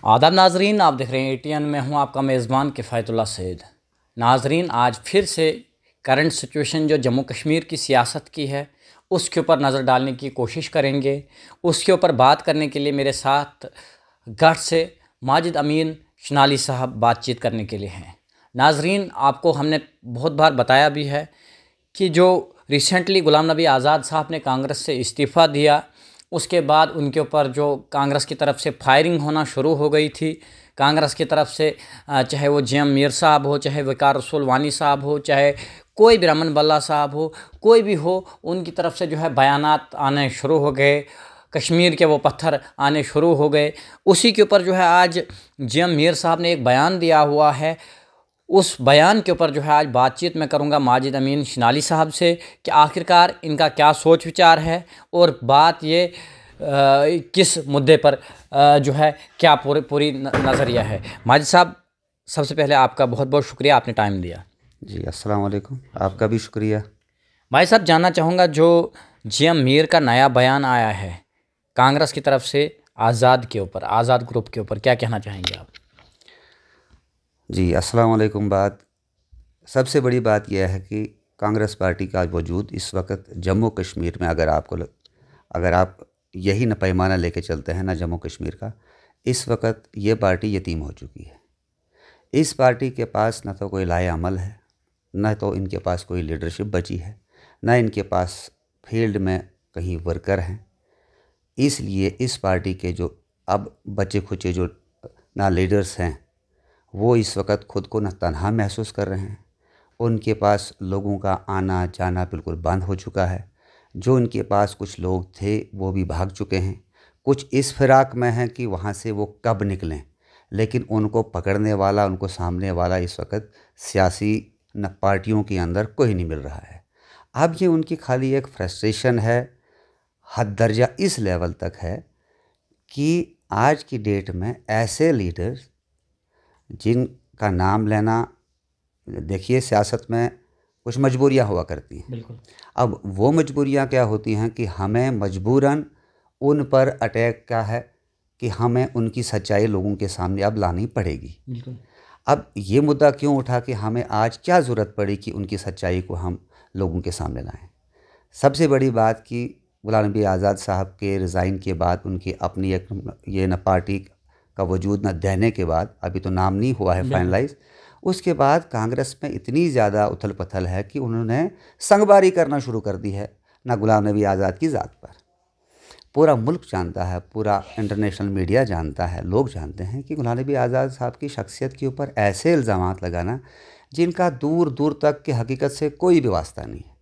आदाब नाजरीन, आप देख रहे हैं ATN। में हूं आपका मेज़बान किफ़ायतुल्लाह सैद। नाजरीन, आज फिर से करंट सिचुएशन जो जम्मू कश्मीर की सियासत की है उसके ऊपर नज़र डालने की कोशिश करेंगे। उसके ऊपर बात करने के लिए मेरे साथ गढ़ से माजिद अमीन शनाली साहब बातचीत करने के लिए हैं। नाजरीन, आपको हमने बहुत बार बताया भी है कि जो रिसेंटली गुलाम नबी आज़ाद साहब ने कांग्रेस से इस्तीफ़ा दिया, उसके बाद उनके ऊपर जो कांग्रेस की तरफ से फायरिंग होना शुरू हो गई थी। कांग्रेस की तरफ से चाहे वो JM मीर साहब हो, चाहे वकार रसूल वानी साहब हो, चाहे कोई भी रमन बल्ला साहब हो, कोई भी हो, उनकी तरफ से जो है बयानात आने शुरू हो गए। कश्मीर के वो पत्थर आने शुरू हो गए। उसी के ऊपर जो है आज JM मीर साहब ने एक बयान दिया हुआ है। उस बयान के ऊपर जो है आज बातचीत मैं करूंगा माजिद अमीन शनाली साहब से कि आखिरकार इनका क्या सोच विचार है और बात ये किस मुद्दे पर जो है क्या पूरी नज़रिया है। माजिद साहब, सबसे पहले आपका बहुत बहुत शुक्रिया, आपने टाइम दिया। जी, अस्सलाम वालेकुम। आपका भी शुक्रिया। माजिद साहब, जानना चाहूँगा जो JM मीर का नया बयान आया है कांग्रेस की तरफ से आज़ाद के ऊपर, आज़ाद ग्रुप के ऊपर, क्या कहना चाहेंगे आप? जी, अस्सलाम वालेकुम। सबसे बड़ी बात यह है कि कांग्रेस पार्टी का वजूद इस वक्त जम्मू कश्मीर में, अगर आप यही न पैमाना लेके चलते हैं ना जम्मू कश्मीर का, इस वक्त ये पार्टी यतीम हो चुकी है। इस पार्टी के पास न तो कोई लाए अमल है, न तो इनके पास कोई लीडरशिप बची है, न इनके पास फील्ड में कहीं वर्कर हैं। इसलिए इस पार्टी के जो अब बचे खुचे जो ना लीडर्स हैं, वो इस वक्त ख़ुद को न तन्हा महसूस कर रहे हैं। उनके पास लोगों का आना जाना बिल्कुल बंद हो चुका है। जो उनके पास कुछ लोग थे वो भी भाग चुके हैं। कुछ इस फिराक में हैं कि वहाँ से वो कब निकलें, लेकिन उनको पकड़ने वाला, उनको सामने वाला इस वक्त सियासी न पार्टियों के अंदर कोई नहीं मिल रहा है। अब ये उनकी खाली एक फ्रस्ट्रेशन है, हद दर्जा इस लेवल तक है कि आज की डेट में ऐसे लीडर्स जिनका नाम लेना, देखिए सियासत में कुछ मजबूरियां हुआ करती हैं। बिल्कुल। अब वो मजबूरियां क्या होती हैं कि हमें मजबूरन उन पर अटैक क्या है कि हमें उनकी सच्चाई लोगों के सामने अब लानी पड़ेगी। बिल्कुल। अब ये मुद्दा क्यों उठा कि हमें आज क्या ज़रूरत पड़ी कि उनकी सच्चाई को हम लोगों के सामने लाएं। सबसे बड़ी बात कि गुलाम नबी आज़ाद साहब के रिज़ाइन के बाद उनकी अपनी एक ये न पार्टी का वजूद न देने के बाद, अभी तो नाम नहीं हुआ है फाइनलाइज, उसके बाद कांग्रेस में इतनी ज़्यादा उथल पथल है कि उन्होंने संगबारी करना शुरू कर दी है ना गुलाम नबी आज़ाद की ज़ात पर। पूरा मुल्क जानता है, पूरा इंटरनेशनल मीडिया जानता है, लोग जानते हैं कि गुलाम नबी आज़ाद साहब की शख्सियत के ऊपर ऐसे इल्ज़ामात लगाना जिनका दूर दूर तक की हकीकत से कोई भी वास्ता नहीं है।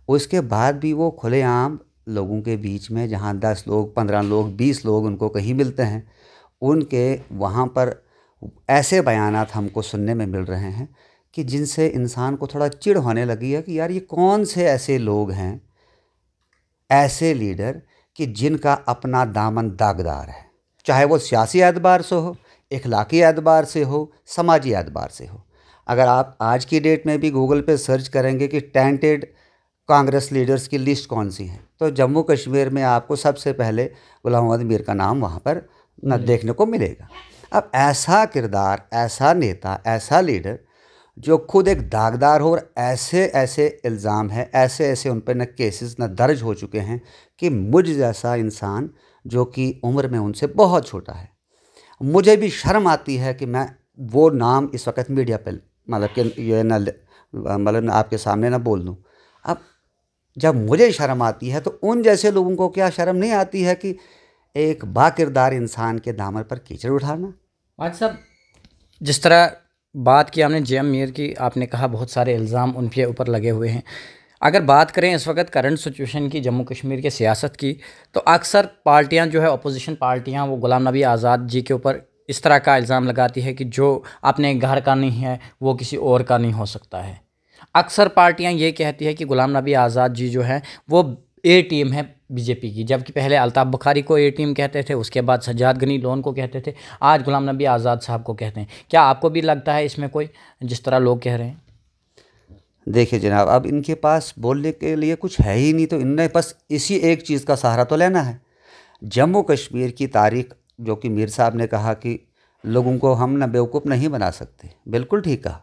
उसके बाद भी वो खुलेआम लोगों के बीच में, जहाँ 10 लोग, 15 लोग, 20 लोग उनको कहीं मिलते हैं, उनके वहाँ पर ऐसे बयानात हमको सुनने में मिल रहे हैं कि जिनसे इंसान को थोड़ा चिढ़ होने लगी है कि यार ये कौन से ऐसे लोग हैं, ऐसे लीडर कि जिनका अपना दामन दागदार है, चाहे वो सियासी एतबार से हो, इखलाकी एतबार से हो, समाजी एतबार से हो। अगर आप आज की डेट में भी गूगल पे सर्च करेंगे कि टेंटेड कांग्रेस लीडर्स की लिस्ट कौन सी है, तो जम्मू कश्मीर में आपको सबसे पहले गुलाम मोहम्मद मीर का नाम वहाँ पर न देखने को मिलेगा। अब ऐसा किरदार, ऐसा नेता, ऐसा लीडर जो खुद एक दागदार हो और ऐसे ऐसे इल्ज़ाम है, ऐसे ऐसे उन पर न केसेस न दर्ज हो चुके हैं कि मुझ जैसा इंसान जो कि उम्र में उनसे बहुत छोटा है, मुझे भी शर्म आती है कि मैं वो नाम इस वक्त मीडिया पर मतलब कि ये न आपके सामने ना बोल दूँ। अब जब मुझे शर्म आती है तो उन जैसे लोगों को क्या शर्म नहीं आती है कि एक बाकिरदार इंसान के दामन पर कीचड़ उठाना। आज साहब, जिस तरह बात की आपने JM मीर की, आपने कहा बहुत सारे इल्ज़ाम उनके ऊपर लगे हुए हैं। अगर बात करें इस वक्त करंट सिचुएशन की, जम्मू कश्मीर के सियासत की, तो अक्सर पार्टियां जो है, अपोजिशन पार्टियां, वो गुलाम नबी आज़ाद जी के ऊपर इस तरह का इल्ज़ाम लगाती है कि जो अपने घर का नहीं है वो किसी और का नहीं हो सकता है। अक्सर पार्टियां ये कहती है कि गुलाम नबी आज़ाद जी जो है वो A टीम है BJP की, जबकि पहले अल्ताफ़ बुखारी को A टीम कहते थे, उसके बाद सज्जाद गनी लोन को कहते थे, आज गुलाम नबी आज़ाद साहब को कहते हैं। क्या आपको भी लगता है इसमें कोई, जिस तरह लोग कह रहे हैं? देखिए जनाब, अब इनके पास बोलने के लिए कुछ है ही नहीं, तो इनने बस इसी एक चीज़ का सहारा तो लेना है। जम्मू कश्मीर की तारीख, जो कि मीर साहब ने कहा कि लोगों को हम ना बेवकूफ़ नहीं बना सकते। बिल्कुल ठीक कहा।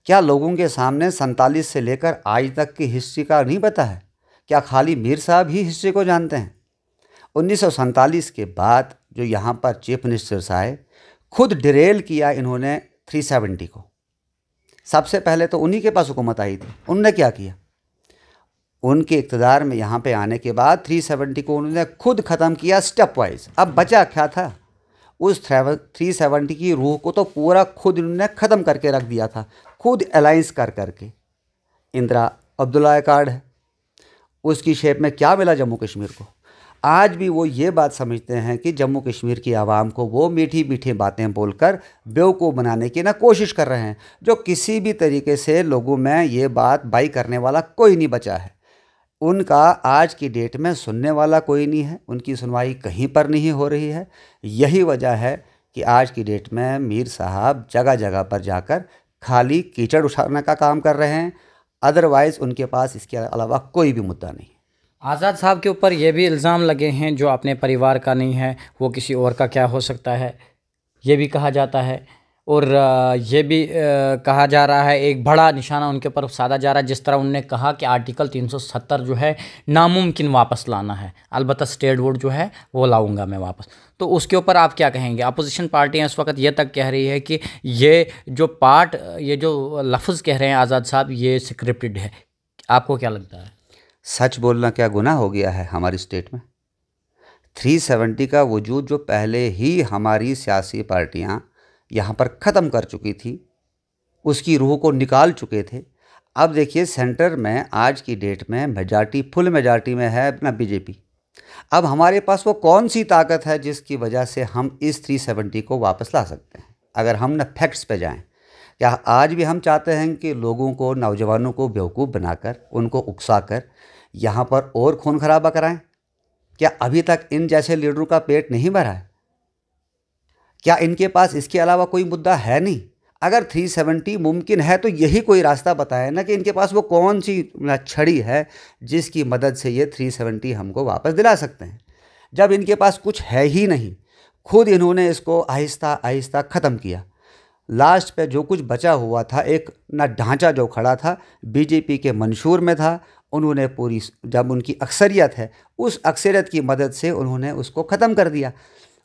क्या लोगों के सामने 47 से लेकर आज तक की हिस्ट्री का नहीं पता है? क्या खाली मीर साहब ही हिस्ट्री को जानते हैं? 1947 के बाद जो यहाँ पर चीफ मिनिस्टर्स आए, खुद डिरेल किया इन्होंने 370 को। सबसे पहले तो उन्हीं के पास हुकूमत आई थी। उन्होंने क्या किया? उनके इक़्तिदार में यहाँ पे आने के बाद 370 को उन्होंने खुद ख़त्म किया स्टेप वाइज। अब बचा क्या था? उस 370 की रूह को तो पूरा खुद उन्होंने ख़त्म करके रख दिया था, खुद अलाइंस कर करके। इंदिरा अब्दुल्ला कार्ड है, उसकी शेप में क्या मिला जम्मू कश्मीर को? आज भी वो ये बात समझते हैं कि जम्मू कश्मीर की आवाम को वो मीठी मीठी बातें बोलकर बेवकूफ़ बनाने की ना कोशिश कर रहे हैं, जो किसी भी तरीके से लोगों में ये बात बाई करने वाला कोई नहीं बचा है। उनका आज की डेट में सुनने वाला कोई नहीं है, उनकी सुनवाई कहीं पर नहीं हो रही है। यही वजह है कि आज की डेट में मीर साहब जगह जगह पर जाकर खाली कीचड़ उछालने का काम कर रहे हैं। अदरवाइज़ उनके पास इसके अलावा कोई भी मुद्दा नहीं। आज़ाद साहब के ऊपर ये भी इल्ज़ाम लगे हैं जो अपने परिवार का नहीं है वो किसी और का क्या हो सकता है, ये भी कहा जाता है। और ये भी कहा जा रहा है, एक बड़ा निशाना उनके ऊपर साधा जा रहा है, जिस तरह उन्होंने कहा कि आर्टिकल 370 जो है नामुमकिन वापस लाना है, अलबत्ता स्टेट बोर्ड जो है वो लाऊंगा मैं वापस। तो उसके ऊपर आप क्या कहेंगे? अपोजिशन पार्टियां इस वक्त ये तक कह रही है कि ये जो लफ्ज़ कह रहे हैं आज़ाद साहब, ये स्क्रिप्टेड है। आपको क्या लगता है? सच बोलना क्या गुनाह हो गया है हमारी स्टेट में? 370 का वजूद जो पहले ही हमारी सियासी पार्टियां यहाँ पर ख़त्म कर चुकी थी, उसकी रूह को निकाल चुके थे। अब देखिए सेंटर में आज की डेट में मेजॉरिटी, फुल मेजॉरिटी में है अपना बीजेपी। अब हमारे पास वो कौन सी ताकत है जिसकी वजह से हम इस 370 को वापस ला सकते हैं? अगर हम न फैक्ट्स पे जाएं, क्या आज भी हम चाहते हैं कि लोगों को, नौजवानों को बेवकूफ़ बनाकर, उनको उकसाकर यहाँ पर और खून खराबा कराएं? क्या अभी तक इन जैसे लीडरों का पेट नहीं भरा है? क्या इनके पास इसके अलावा कोई मुद्दा है नहीं? अगर 370 मुमकिन है तो यही कोई रास्ता बताए ना कि इनके पास वो कौन सी छड़ी है जिसकी मदद से ये 370 हमको वापस दिला सकते हैं। जब इनके पास कुछ है ही नहीं, खुद इन्होंने इसको आहिस्ता आहिस्ता ख़त्म किया। लास्ट पे जो कुछ बचा हुआ था, एक ना ढांचा जो खड़ा था बीजेपी के मंशूर में था, उन्होंने पूरी, जब उनकी अक्सरियत है, उस अक्सरियत की मदद से उन्होंने उसको ख़त्म कर दिया।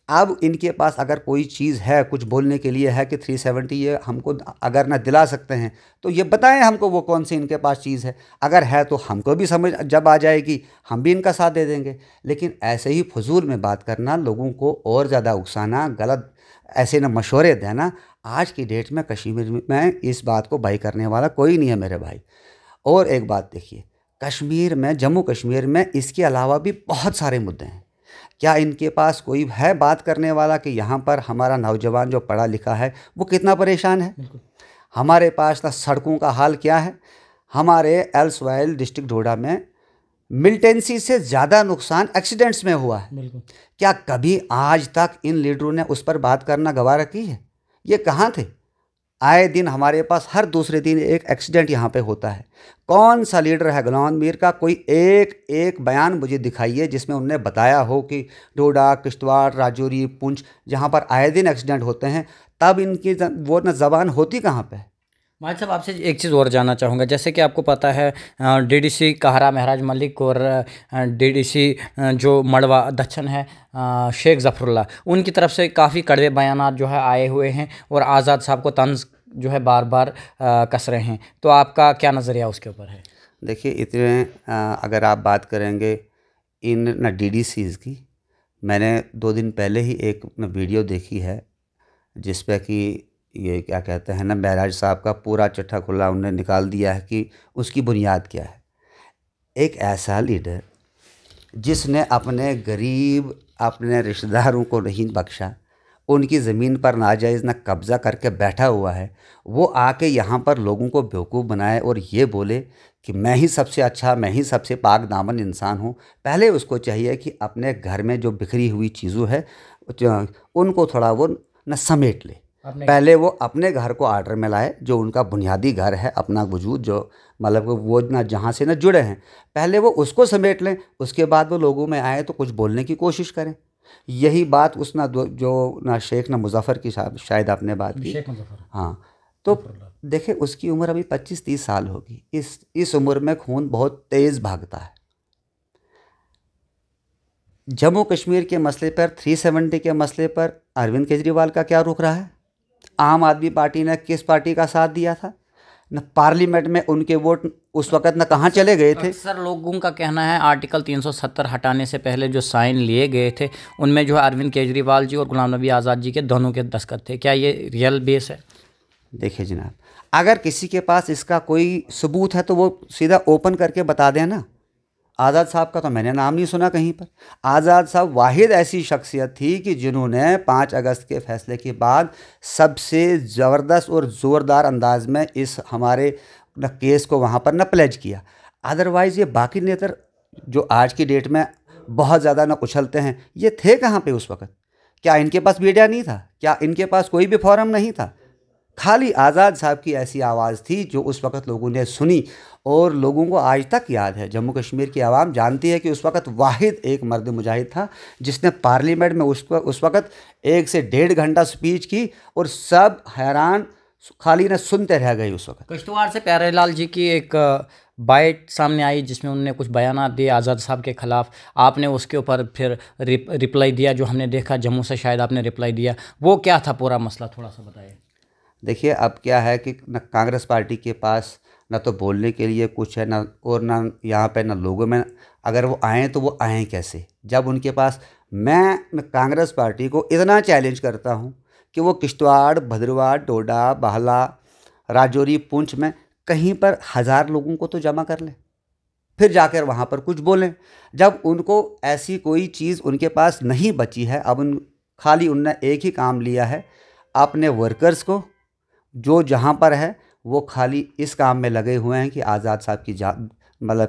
अब इनके पास अगर कोई चीज़ है कुछ बोलने के लिए है कि 370 ये हमको अगर ना दिला सकते हैं तो ये बताएं हमको वो कौन सी इनके पास चीज़ है। अगर है तो हमको भी समझ जब आ जाएगी हम भी इनका साथ दे देंगे। लेकिन ऐसे ही फजूल में बात करना, लोगों को और ज़्यादा उकसाना, गलत ऐसे ना मशवरे देना, आज की डेट में कश्मीर में इस बात को बाई करने वाला कोई नहीं है मेरे भाई। और एक बात देखिए, कश्मीर में, जम्मू कश्मीर में इसके अलावा भी बहुत सारे मुद्दे हैं। क्या इनके पास कोई है बात करने वाला कि यहाँ पर हमारा नौजवान जो पढ़ा लिखा है वो कितना परेशान है? हमारे पास ना सड़कों का हाल क्या है? हमारे एल्सवाइल डिस्ट्रिक्ट डोडा में मिलिटेंसी से ज़्यादा नुकसान एक्सीडेंट्स में हुआ है। क्या कभी आज तक इन लीडरों ने उस पर बात करना गवारा की है? ये कहाँ थे? आए दिन हमारे पास हर दूसरे दिन एक एक्सीडेंट यहाँ पे होता है। कौन सा लीडर है गुलाम मीर का? कोई एक बयान मुझे दिखाइए जिसमें उन्होंने बताया हो कि डोडा, किश्तवाड़, राजौरी, पुंछ जहाँ पर आए दिन एक्सीडेंट होते हैं, तब इनकी वो न ज़बान होती कहाँ पे? मालिक साहब, आपसे एक चीज़ और जानना चाहूँगा। जैसे कि आपको पता है डीडीसी काहरा महराज मलिक और डीडीसी जो मड़वा दच्छन है शेख ज़फ़रुल्लाह, उनकी तरफ से काफ़ी कड़वे बयानात जो है आए हुए हैं और आज़ाद साहब को तंज जो है बार बार कस रहे हैं। तो आपका क्या नज़रिया उसके ऊपर है? देखिए, इतने अगर आप बात करेंगे इन न डीडीसीज़ की, मैंने 2 दिन पहले ही एक वीडियो देखी है जिस पे कि ये क्या कहते हैं ना, महराज साहब का पूरा चिट्ठा खुला उन्होंने निकाल दिया है कि उसकी बुनियाद क्या है। एक ऐसा लीडर जिसने अपने गरीब, अपने रिश्तेदारों को नहीं बख्शा, उनकी ज़मीन पर नाजायज़ ना कब्ज़ा करके बैठा हुआ है, वो आके यहाँ पर लोगों को बेवकूफ़ बनाए और ये बोले कि मैं ही सबसे अच्छा, मैं ही सबसे पाक दामन इंसान हूँ। पहले उसको चाहिए कि अपने घर में जो बिखरी हुई चीज़ों है उनको थोड़ा वो न समेट ले। पहले वो अपने घर को आर्डर में लाए, जो उनका बुनियादी घर है, अपना वजूद जो मतलब वो ना जहाँ से ना जुड़े हैं, पहले वो उसको समेट लें। उसके बाद वो लोगों में आए तो कुछ बोलने की कोशिश करें। यही बात उस ना जो ना शेख ना मुजफ्फर की शायद आपने बात की, शेख मुजफ्फर। हाँ, तो देखिए उसकी उम्र अभी 25-30 साल होगी। इस उम्र में खून बहुत तेज़ भागता है। जम्मू कश्मीर के मसले पर 370 के मसले पर अरविंद केजरीवाल का क्या रुख रहा है? आम आदमी पार्टी ने किस पार्टी का साथ दिया था? न पार्लियामेंट में उनके वोट उस वक्त न कहाँ चले गए थे। अक्सर लोगों का कहना है आर्टिकल 370 हटाने से पहले जो साइन लिए गए थे उनमें जो है अरविंद केजरीवाल जी और गुलाम नबी आज़ाद जी के दोनों के दस्तखत थे। क्या ये रियल बेस है? देखिए जनाब, अगर किसी के पास इसका कोई सबूत है तो वो सीधा ओपन करके बता दें ना। आज़ाद साहब का तो मैंने नाम नहीं सुना कहीं पर। आज़ाद साहब वाहिद ऐसी शख्सियत थी कि जिन्होंने 5 अगस्त के फैसले के बाद सबसे ज़बरदस्त और ज़ोरदार अंदाज में इस हमारे न केस को वहाँ पर न प्लेज किया। अदरवाइज़ ये बाकी नेता जो आज की डेट में बहुत ज़्यादा न उछलते हैं, ये थे कहाँ पे उस वक़्त? क्या इनके पास मीडिया नहीं था? क्या इनके पास कोई भी फोरम नहीं था? खाली आज़ाद साहब की ऐसी आवाज़ थी जो उस वक़्त लोगों ने सुनी, और लोगों को आज तक याद है। जम्मू कश्मीर की आवाम जानती है कि उस वक़्त वाहिद एक मर्द मुजाहिद था जिसने पार्लियामेंट में उस वक़्त 1 से 1.5 घंटा स्पीच की और सब हैरान खाली न सुनते रह गए उस वक़्त। किश्तवाड़ से प्यारेलाल जी की एक बाइट सामने आई जिसमें उन्होंने कुछ बयानात दिए आज़ाद साहब के ख़िलाफ़। आपने उसके ऊपर फिर रिप्लाई दिया, जो हमने देखा जम्मू से शायद आपने रिप्लाई दिया। वो क्या था पूरा मसला, थोड़ा सा बताइए। देखिए अब क्या है कि न कांग्रेस पार्टी के पास न तो बोलने के लिए कुछ है, न और न यहाँ पे न लोगों में, अगर वो आएँ तो वो आएँ कैसे जब उनके पास। मैं कांग्रेस पार्टी को इतना चैलेंज करता हूँ कि वो किश्तवाड़, भद्रवाह, डोडा, बाहला, राजौरी, पुंछ में कहीं पर 1000 लोगों को तो जमा कर लें, फिर जाकर वहाँ पर कुछ बोलें। जब उनको ऐसी कोई चीज़ उनके पास नहीं बची है, अब खाली उनने एक ही काम लिया है, अपने वर्कर्स को जो जहाँ पर है वो खाली इस काम में लगे हुए हैं कि आज़ाद साहब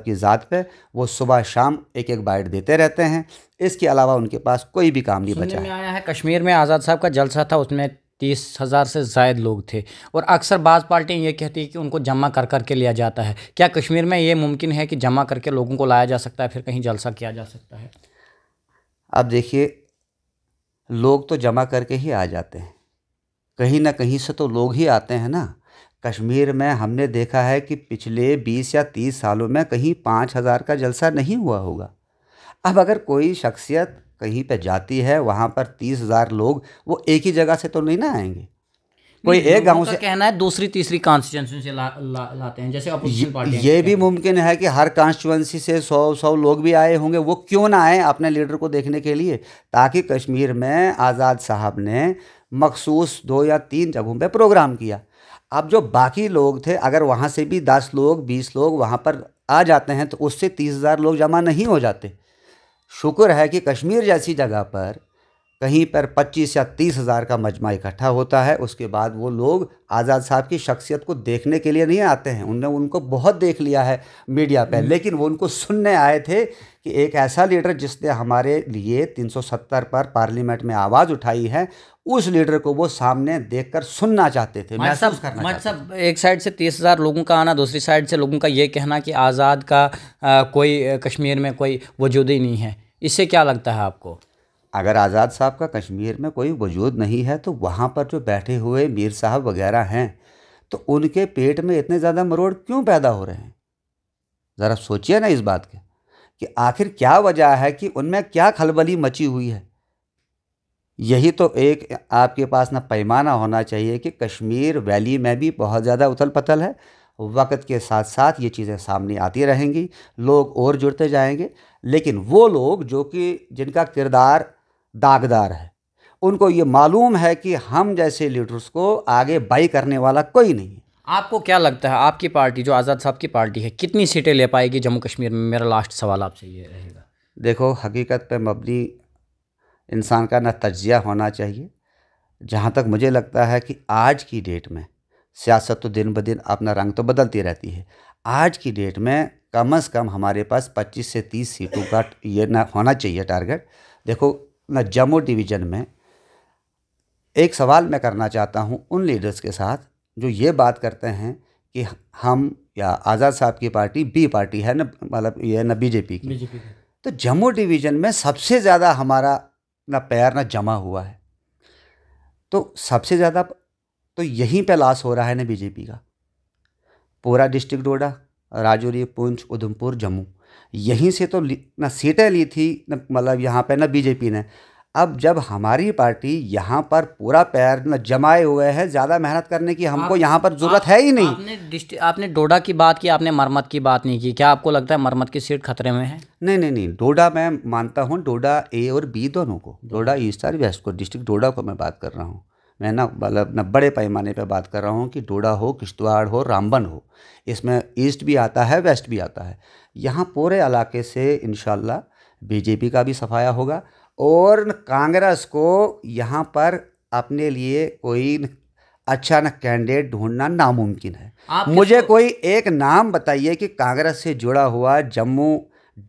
की ज़ात पे वो सुबह शाम एक बाइट देते रहते हैं। इसके अलावा उनके पास कोई भी काम नहीं बचा है। सुनने में आया है कश्मीर में आज़ाद साहब का जलसा था, उसमें 30,000 से ज़ायद लोग थे, और अक्सर बाज़ पार्टियाँ ये कहती है कि उनको जमा कर करके लिया जाता है। क्या कश्मीर में ये मुमकिन है कि जमा करके लोगों को लाया जा सकता है, फिर कहीं जलसा किया जा सकता है? अब देखिए, लोग तो जमा करके ही आ जाते हैं, कहीं ना कहीं से तो लोग ही आते हैं ना। कश्मीर में हमने देखा है कि पिछले 20 या 30 सालों में कहीं 5,000 का जलसा नहीं हुआ होगा। अब अगर कोई शख्सियत कहीं पे जाती है, वहाँ पर 30,000 लोग वो एक ही जगह से तो नहीं ना आएंगे। कोई एक गांव से कहना है दूसरी तीसरी कॉन्स्टिट्यूंसी से लाते हैं, जैसे अपोजिशन पार्टी। ये भी मुमकिन है कि हर कॉन्स्टिट्यूंसी से 100 लोग भी आए होंगे। वो क्यों ना आए अपने लीडर को देखने के लिए, ताकि कश्मीर में आज़ाद साहब ने मखसूस 2 या 3 जगहों पे प्रोग्राम किया। अब जो बाकी लोग थे, अगर वहाँ से भी 10 लोग 20 लोग वहाँ पर आ जाते हैं तो उससे 30,000 लोग जमा नहीं हो जाते। शुक्र है कि कश्मीर जैसी जगह पर कहीं पर 25 या 30,000 का मजमा इकट्ठा होता है। उसके बाद वो लोग आज़ाद साहब की शख्सियत को देखने के लिए नहीं आते हैं। उनने उनको बहुत देख लिया है मीडिया पर, लेकिन वो उनको सुनने आए थे कि एक ऐसा लीडर जिसने हमारे लिए 370 पर पार्लियामेंट में आवाज़ उठाई है, उस लीडर को वो सामने देखकर सुनना चाहते थे, महसूस करना चाहते थे। एक साइड से 30,000 लोगों का आना, दूसरी साइड से लोगों का ये कहना कि आज़ाद का कोई कश्मीर में कोई वजूद ही नहीं है। इससे क्या लगता है आपको? अगर आज़ाद साहब का कश्मीर में कोई वजूद नहीं है तो वहाँ पर जो बैठे हुए मीर साहब वगैरह हैं, तो उनके पेट में इतने ज़्यादा मरोड़ क्यों पैदा हो रहे हैं? ज़रा सोचिए ना इस बात के कि आखिर क्या वजह है कि उनमें क्या खलबली मची हुई है। यही तो एक आपके पास ना पैमाना होना चाहिए कि कश्मीर वैली में भी बहुत ज़्यादा उथल पथल है। वक्त के साथ साथ ये चीज़ें सामने आती रहेंगी, लोग और जुड़ते जाएंगे, लेकिन वो लोग जो कि जिनका किरदार दागदार है, उनको ये मालूम है कि हम जैसे लीडर्स को आगे बाई करने वाला कोई नहीं है। आपको क्या लगता है आपकी पार्टी, जो आज़ाद साहब की पार्टी है, कितनी सीटें ले पाएगी जम्मू कश्मीर में? मेरा लास्ट सवाल आपसे ये रहेगा। देखो, हकीकत पे मबनी इंसान का ना तज्जिया होना चाहिए। जहाँ तक मुझे लगता है कि आज की डेट में सियासत तो दिन ब दिन अपना रंग तो बदलती रहती है। आज की डेट में कम से कम हमारे पास 25 से 30 सीटों का ये ना होना चाहिए टारगेट। देखो ना, जम्मू डिवीज़न में एक सवाल मैं करना चाहता हूँ उन लीडर्स के साथ जो ये बात करते हैं कि हम या आज़ाद साहब की पार्टी बी पार्टी है ना, मतलब ये ना बीजेपी की। तो जम्मू डिवीज़न में सबसे ज़्यादा हमारा ना पैर ना जमा हुआ है। तो सबसे ज़्यादा तो यहीं पे लॉस हो रहा है ना बीजेपी का। पूरा डिस्ट्रिक्ट डोडा, राजौरी, पुंछ, उधमपुर, जम्मू, यहीं से तो ना सीटें ली थी न, मतलब यहाँ पे ना बीजेपी ने। अब जब हमारी पार्टी यहाँ पर पूरा पैर न जमाए हुए है, ज़्यादा मेहनत करने की हमको यहाँ पर ज़रूरत है ही नहीं। आपने डोडा की बात की, आपने मरमत की बात नहीं की। क्या आपको लगता है मरमत की सीट खतरे में है? नहीं नहीं नहीं, डोडा मैं मानता हूँ, डोडा ए और बी दोनों को, डोडा ईस्ट और वेस्ट को, डिस्ट्रिक्ट डोडा को मैं बात कर रहा हूँ। मैं ना मतलब न बड़े पैमाने पे बात कर रहा हूँ कि डोडा हो, किश्तवाड़ हो, रामबन हो, इसमें ईस्ट भी आता है, वेस्ट भी आता है। यहाँ पूरे इलाके से इंशाल्लाह बीजेपी का भी सफाया होगा और कांग्रेस को यहाँ पर अपने लिए कोई अच्छा न कैंडिडेट ढूंढना नामुमकिन है। मुझे कोई एक नाम बताइए कि कांग्रेस से जुड़ा हुआ जम्मू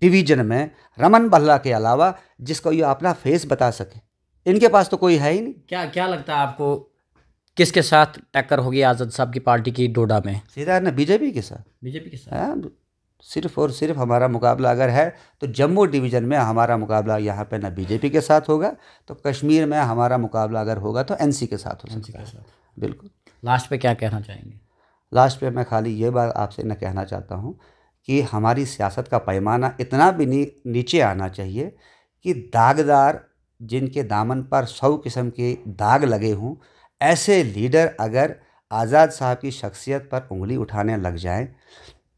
डिवीज़न में रमन भल्ला के अलावा जिसको ये अपना फेस बता सके। इनके पास तो कोई है ही नहीं। क्या लगता है आपको, किसके साथ टक्कर होगी आज़ाद साहब की पार्टी की डोडा में? सीधा ना बीजेपी के साथ। बीजेपी के साथ? हाँ, सिर्फ और सिर्फ हमारा मुकाबला अगर है तो जम्मू डिवीज़न में हमारा मुकाबला यहाँ पे ना बीजेपी के साथ होगा, तो कश्मीर में हमारा मुकाबला अगर होगा तो एनसी के साथ हो सकता है। बिल्कुल। लास्ट पे क्या कहना चाहेंगे? लास्ट पे मैं खाली ये बात आपसे न कहना चाहता हूँ कि हमारी सियासत का पैमाना इतना भी नीचे आना चाहिए कि दागदार, जिनके दामन पर 100 किस्म के दाग लगे हों, ऐसे लीडर अगर आज़ाद साहब की शख्सियत पर उंगली उठाने लग जाएं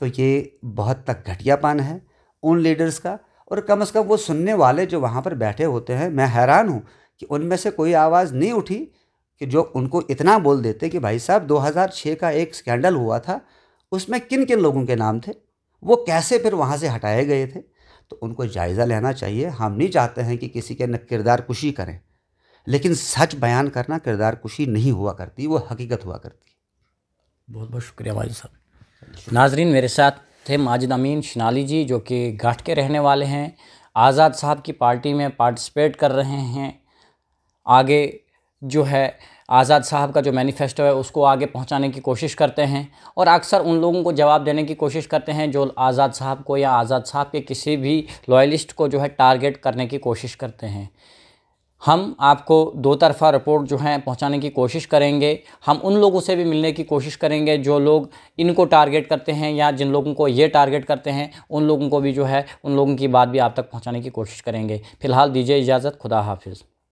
तो ये बहुत तक घटियापन है उन लीडर्स का। और कम से कम वो सुनने वाले जो वहाँ पर बैठे होते हैं, मैं हैरान हूँ कि उनमें से कोई आवाज़ नहीं उठी कि जो उनको इतना बोल देते कि भाई साहब 2006 का एक स्कैंडल हुआ था, उसमें किन किन लोगों के नाम थे, वो कैसे फिर वहाँ से हटाए गए थे। तो उनको जायज़ा लेना चाहिए। हम नहीं चाहते हैं कि किसी के न किरदार कुशी करें, लेकिन सच बयान करना किरदार कुशी नहीं हुआ करती, वो हकीकत हुआ करती। बहुत बहुत शुक्रिया माजिद साहब। नाजरीन, मेरे साथ थे माजिद अमीन शिनाली जी, जो कि घाट के रहने वाले हैं, आज़ाद साहब की पार्टी में पार्टिसिपेट कर रहे हैं। आगे जो है आज़ाद साहब का जो मैनिफेस्टो है उसको आगे पहुंचाने की कोशिश करते हैं और अक्सर उन लोगों को जवाब देने की कोशिश करते हैं जो आज़ाद साहब को या आज़ाद साहब के किसी भी लॉयलिस्ट को जो है टारगेट करने की कोशिश करते हैं। हम आपको दो तरफ़ा रिपोर्ट जो है पहुंचाने की कोशिश करेंगे। हम उन लोगों से भी मिलने की कोशिश करेंगे जो लोग इनको टारगेट करते हैं या जिन लोगों को ये टारगेट करते हैं, उन लोगों को भी जो है उन लोगों की बात भी आप तक पहुंचाने की कोशिश करेंगे। फ़िलहाल दीजिए इजाज़त। खुदा हाफिज़।